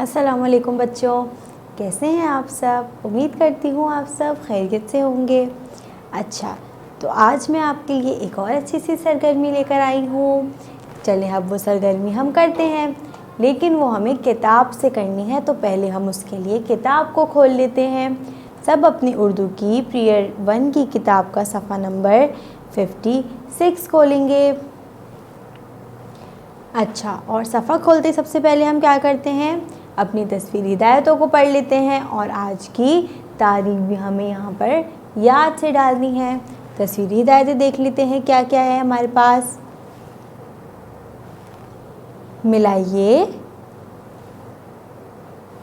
अस्सलाम वालेकुम बच्चों, कैसे हैं आप सब। उम्मीद करती हूँ आप सब खैरियत से होंगे। अच्छा, तो आज मैं आपके लिए एक और अच्छी सी सरगर्मी लेकर आई हूँ। चलें अब वो सरगर्मी हम करते हैं, लेकिन वो हमें किताब से करनी है। तो पहले हम उसके लिए किताब को खोल लेते हैं। सब अपनी उर्दू की पीरियड 1 की किताब का सफ़ा नंबर 56 खोलेंगे। अच्छा, और सफ़ा खोलते सबसे पहले हम क्या करते हैं, अपनी तस्वीरी हिदायतों को पढ़ लेते हैं और आज की तारीख भी हमें यहाँ पर याद से डालनी है। तस्वीरी हिदायतें देख लेते हैं क्या क्या है हमारे पास। मिलाइए,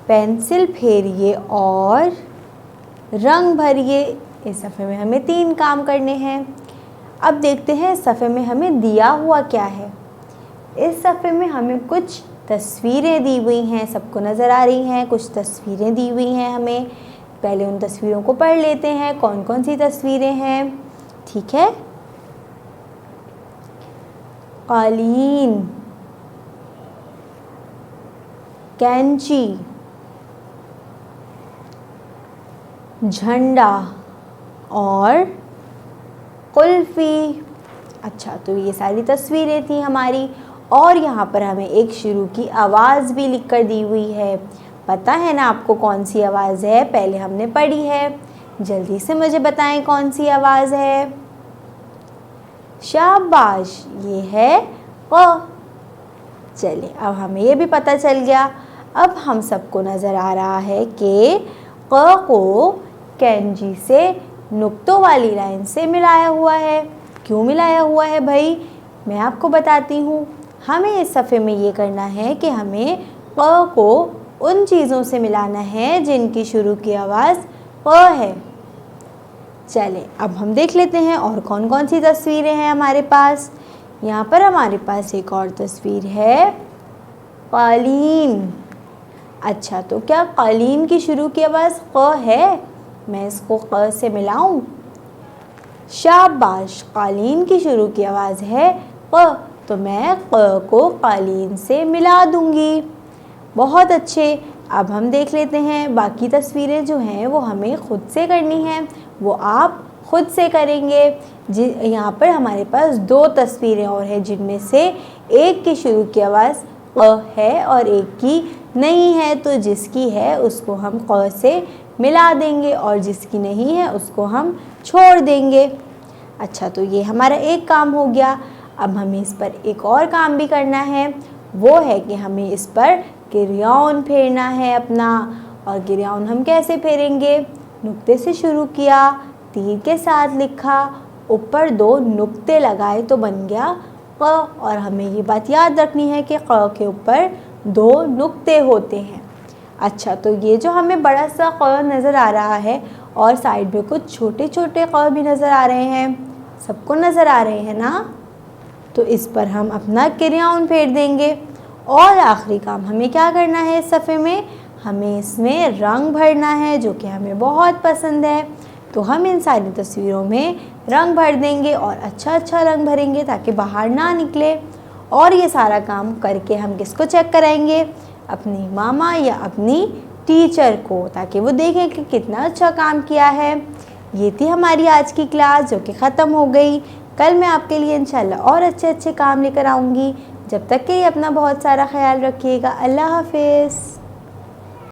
पेंसिल फेरिए और रंग भरिए। इस सफ़े में हमें 3 काम करने हैं। अब देखते हैं सफ़े में हमें दिया हुआ क्या है। इस सफ़े में हमें कुछ तस्वीरें दी हुई हैं, सबको नज़र आ रही हैं। कुछ तस्वीरें दी हुई हैं हमें। पहले उन तस्वीरों को पढ़ लेते हैं, कौन कौन सी तस्वीरें हैं। ठीक है, कालीन, कैंची, झंडा और कुल्फ़ी। अच्छा, तो ये सारी तस्वीरें थी हमारी। और यहाँ पर हमें एक शुरू की आवाज़ भी लिख कर दी हुई है। पता है ना आपको कौन सी आवाज़ है, पहले हमने पढ़ी है। जल्दी से मुझे बताएं कौन सी आवाज़ है। शाबाश, ये है क। चलिए, अब हमें ये भी पता चल गया। अब हम सबको नज़र आ रहा है कि क को कैंची से नुक्तों वाली लाइन से मिलाया हुआ है। क्यों मिलाया हुआ है भाई, मैं आपको बताती हूँ। हमें इस सफ़े में ये करना है कि हमें क को उन चीज़ों से मिलाना है जिनकी शुरू की आवाज़ क है। चलें, अब हम देख लेते हैं और कौन कौन सी तस्वीरें हैं हमारे पास। यहाँ पर हमारे पास एक और तस्वीर है, कालीन। अच्छा, तो क्या कालीन की शुरू की आवाज़ क है? मैं इसको क से मिलाऊं? शाबाश, कालीन की शुरू की आवाज़ है क, तो मैं क को कालीन से मिला दूंगी। बहुत अच्छे। अब हम देख लेते हैं बाकी तस्वीरें जो हैं वो हमें खुद से करनी हैं, वो आप खुद से करेंगे। यहाँ पर हमारे पास 2 तस्वीरें और हैं, जिनमें से एक की शुरू की आवाज़ क है और एक की नहीं है। तो जिसकी है उसको हम क से मिला देंगे और जिसकी नहीं है उसको हम छोड़ देंगे। अच्छा, तो ये हमारा एक काम हो गया। अब हमें इस पर एक और काम भी करना है, वो है कि हमें इस पर क्रेयॉन फेरना है अपना। और क्रेयॉन हम कैसे फेरेंगे, नुक्ते से शुरू किया, तीर के साथ लिखा, ऊपर 2 नुक्ते लगाए तो बन गया क। और हमें ये बात याद रखनी है कि क के ऊपर 2 नुक्ते होते हैं। अच्छा, तो ये जो हमें बड़ा सा क नज़र आ रहा है और साइड में कुछ छोटे छोटे क भी नज़र आ रहे हैं, सबको नज़र आ रहे हैं ना। तो इस पर हम अपना क्रेयॉन फेर देंगे। और आखिरी काम हमें क्या करना है, इस सफ़े में हमें इसमें रंग भरना है, जो कि हमें बहुत पसंद है। तो हम इन सारी तस्वीरों में रंग भर देंगे और अच्छा रंग भरेंगे ताकि बाहर ना निकले। और ये सारा काम करके हम किसको चेक कराएंगे, अपनी मामा या अपनी टीचर को, ताकि वो देखें कि कितना अच्छा काम किया है। ये थी हमारी आज की क्लास, जो कि ख़त्म हो गई। कल मैं आपके लिए इंशाल्लाह और अच्छे काम लेकर आऊँगी। जब तक के लिए अपना बहुत सारा ख्याल रखिएगा। अल्लाह हाफिज़।